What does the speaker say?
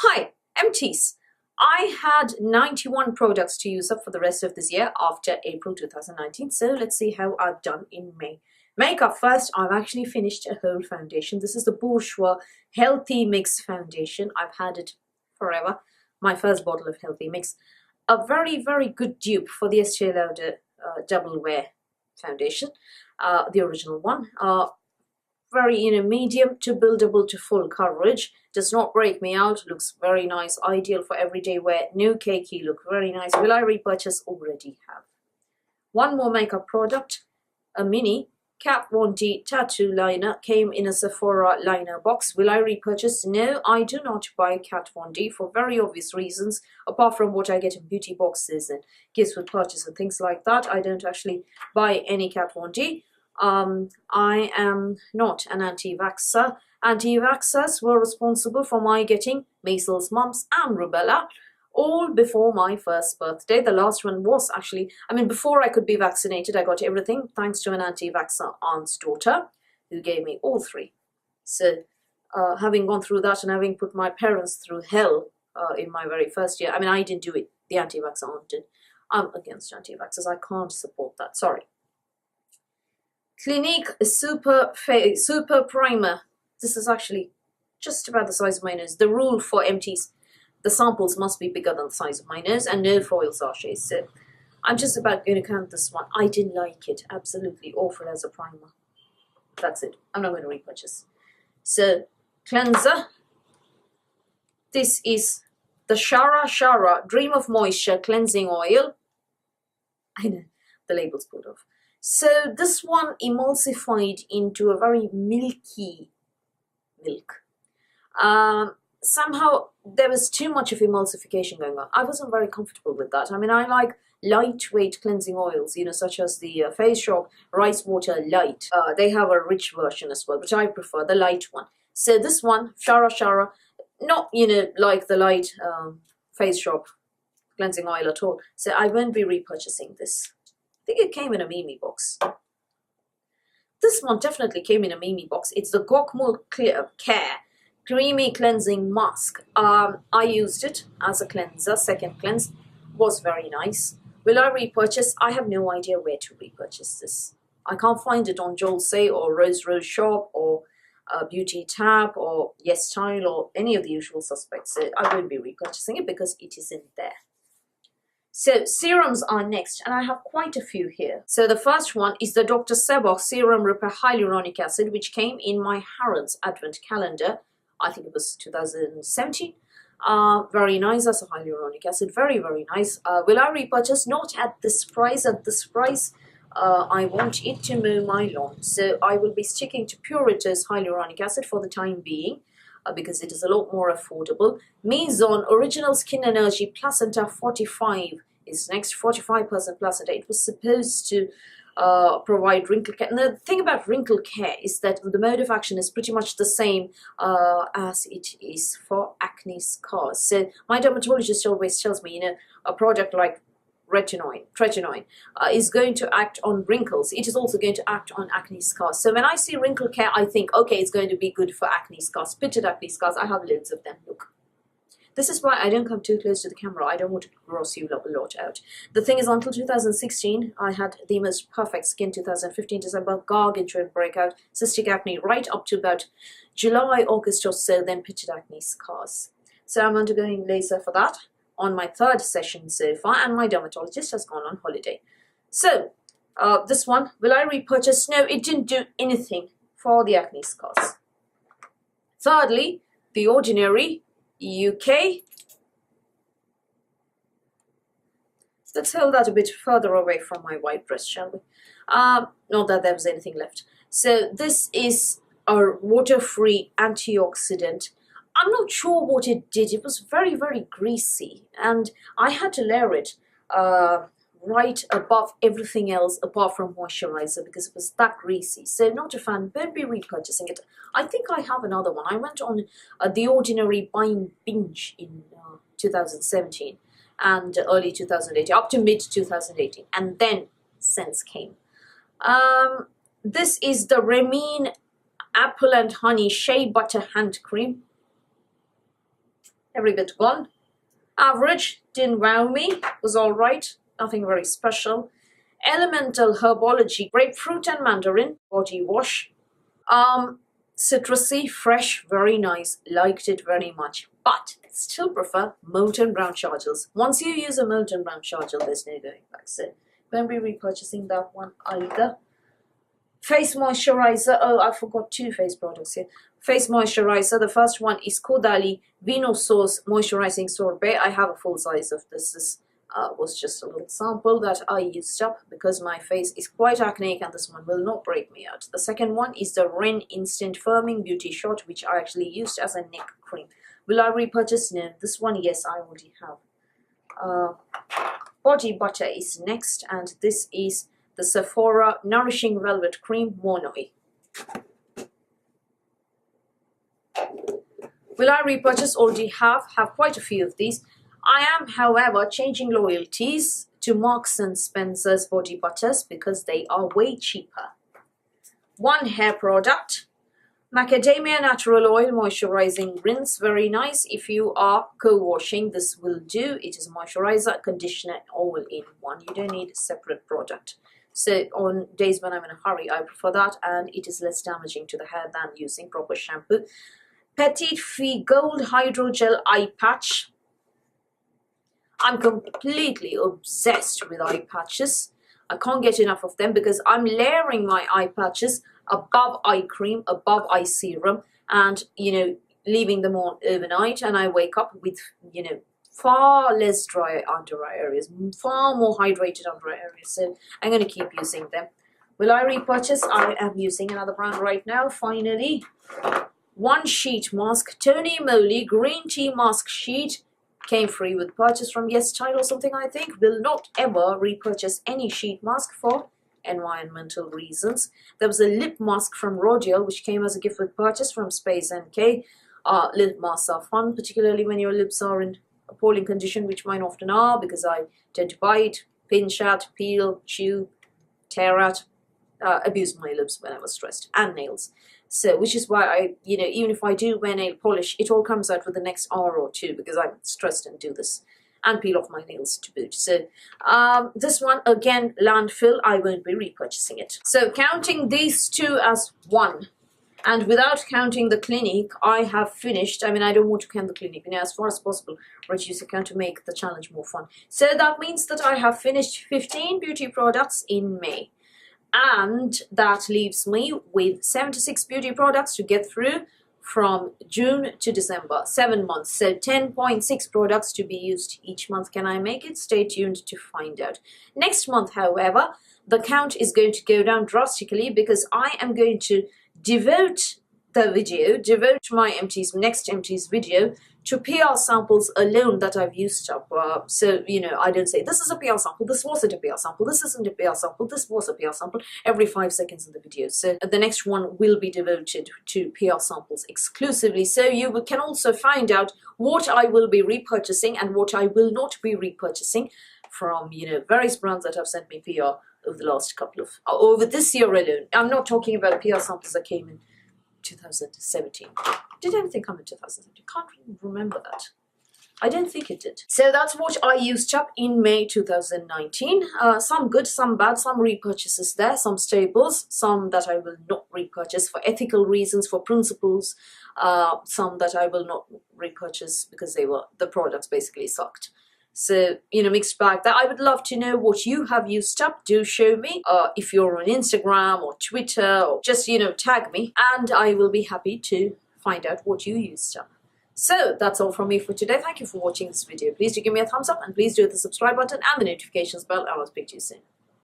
Hi, Empties. I had 91 products to use up for the rest of this year after April 2019. So let's see how I've done in May. Makeup first, I've actually finished a whole foundation. This is the Bourjois Healthy Mix Foundation. I've had it forever. My first bottle of Healthy Mix. A very, very good dupe for the Estee Lauder Double Wear Foundation. The original one. Very medium to buildable to full coverage, does not break me out, looks very nice, ideal for everyday wear, no cakey look, very nice. Will I repurchase? Already have. One more makeup product, a mini Kat Von D tattoo liner, came in a Sephora liner box. Will I repurchase? No, I do not buy Kat Von D for very obvious reasons, apart from what I get in beauty boxes and gifts with purchase and things like that. I don't actually buy any Kat Von D. I am not an anti-vaxxer. Anti-vaxxers were responsible for my getting measles, mumps and rubella all before my first birthday. The last one was actually, before I could be vaccinated, I got everything thanks to an anti-vaxxer aunt's daughter who gave me all three. So having gone through that and having put my parents through hell in my very first year, I didn't do it, the anti-vaxxer aunt did. I'm against anti-vaxxers. I can't support that, sorry. Clinique Super Primer. This is actually just about the size of my nose. The rule for Empties, the samples must be bigger than the size of my nose and no foil sachets. So I'm just about going to count this one. I didn't like it. Absolutely awful as a primer. That's it. I'm not going to repurchase. So cleanser. This is the Shara Dream of Moisture Cleansing Oil. I know, the label's pulled off. So this one emulsified into a very milky milk. Somehow there was too much of emulsification going on. I wasn't very comfortable with that. I like lightweight cleansing oils, such as the Face Shop Rice Water Light. They have a rich version as well, which I prefer, the light one. So this one, Shara, not, like the light Face Shop cleansing oil at all. So I won't be repurchasing this. I think it came in a Mimi box. This one definitely came in a Mimi box. It's the Gokmul Clear Care Creamy Cleansing Mask. I used it as a cleanser, second cleanse. Was very nice. Will I repurchase? I have no idea where to repurchase this. I can't find it on Joel Say or Rose Shop or Beauty Tab or Yes Style or any of the usual suspects. So I won't be repurchasing it because it isn't there. So serums are next, and I have quite a few here. So the first one is the Dr. Sebok Serum Repair Hyaluronic Acid, which came in my Harrods Advent Calendar. I think it was 2017. Very nice as a hyaluronic acid. Very, very nice. Will I repurchase? Not at this price. At this price, I want it to mow my lawn. So I will be sticking to Puritas Hyaluronic Acid for the time being. Because it is a lot more affordable. Maison Original Skin Energy Placenta 45 is next. 45% placenta. It was supposed to provide wrinkle care. And the thing about wrinkle care is that the mode of action is pretty much the same as it is for acne scars. So my dermatologist always tells me, a product like tretinoin is going to act on wrinkles. It is also going to act on acne scars. So when I see wrinkle care, I think, okay, it's going to be good for acne scars, pitted acne scars. I have loads of them. Look. This is why I don't come too close to the camera. I don't want to gross you a lot out. The thing is, until 2016, I had the most perfect skin. 2015, December, gargantuan breakout, cystic acne, right up to about July, August or so, then pitted acne scars. So I'm undergoing laser for that on my third session so far, and my dermatologist has gone on holiday. So, this one, will I repurchase? No, it didn't do anything for the acne scars. Thirdly, The Ordinary UK. Let's hold that a bit further away from my white dress, shall we? Not that there was anything left. So this is a water-free antioxidant. I'm not sure what it did. It was very, very greasy, and I had to layer it right above everything else apart from moisturizer because it was that greasy. So not a fan. Won't be repurchasing it. I think I have another one. I went on The Ordinary binge in 2017 and early 2018, up to mid 2018, and then Sense came. This is the Remine Apple and Honey Shea Butter Hand Cream. every bit gone. Average, didn't wow me, was alright, nothing very special. Elemental Herbology, grapefruit and mandarin, body wash. Citrusy, fresh, very nice, liked it very much. But still prefer molten brown chargels. Once you use a molten brown chargel, there's no going back. So won't be repurchasing that one either. Face moisturizer. Oh, I forgot 2 face products here. Face moisturizer. The first one is Kodali Vino Source Moisturizing Sorbet. I have a full size of this. This was just a little sample that I used up because my face is quite acneic and this one will not break me out. The second one is the Ren Instant Firming Beauty Shot, which I actually used as a neck cream. Will I repurchase? No. This one, yes, I already have. Body butter is next, and this is the Sephora Nourishing Velvet Cream Monoi. Will I repurchase? Already have quite a few of these. I am, however, changing loyalties to Marks and Spencer's body butters because they are way cheaper. One hair product, Macadamia Natural Oil Moisturizing Rinse, very nice. If you are co-washing, this will do. It is moisturizer, conditioner, all in one. You don't need a separate product. So on days when I'm in a hurry, I prefer that, and it is less damaging to the hair than using proper shampoo. Petite Fille Gold Hydrogel Eye Patch. I'm completely obsessed with eye patches. I can't get enough of them because I'm layering my eye patches above eye cream, above eye serum, and, you know, leaving them on overnight, and I wake up with, you know, far less dry under eye areas, far more hydrated under eye areas. So I'm going to keep using them. Will I repurchase? I am using another brand right now. Finally, one sheet mask, Tony Moly Green Tea Mask Sheet. Came free with purchase from Yes Child or something, I think. Will not ever repurchase any sheet mask for environmental reasons. There was a lip mask from Rodial which came as a gift with purchase from Space NK. Lip masks are fun, particularly when your lips are in appalling condition, which mine often are, because I tend to bite, pinch at, peel, chew, tear at, abuse my lips when I was stressed, and nails. So, which is why I, you know, even if I do wear nail polish, it all comes out for the next hour or two because I'm stressed and do this. And peel off my nails to boot. So, this one, again, landfill, I won't be repurchasing it. So, counting these two as one, and without counting the Clinique, I have finished. I mean, I don't want to count the Clinique, you know, as far as possible, reduce the count to make the challenge more fun. So, that means that I have finished 15 beauty products in May. And that leaves me with 76 beauty products to get through from June to December, 7 months. So 10.6 products to be used each month. Can I make it? Stay tuned to find out. Next month, however, the count is going to go down drastically because I am going to devote my next Empties video to PR samples alone that I've used up. So, you know, I don't say, this is a PR sample, this wasn't a PR sample, this isn't a PR sample, this was a PR sample, every 5 seconds in the video. So the next one will be devoted to PR samples exclusively. So you can also find out what I will be repurchasing and what I will not be repurchasing from, you know, various brands that have sent me PR over the last couple of, over this year alone. I'm not talking about PR samples that came in 2017. Did anything come in 2017? Can't remember that. I don't think it did. So that's what I used up in May 2019. Some good, some bad, some repurchases there, some staples, some that I will not repurchase for ethical reasons, for principles, some that I will not repurchase because the products basically sucked. So, you know, mixed bag. That I would love to know what you have used up. Do show me if you're on Instagram or Twitter, or just, you know, tag me, and I will be happy to find out what you used up. So that's all from me for today. Thank you for watching this video. Please do give me a thumbs up and please do hit the subscribe button and the notifications bell. I will speak to you soon.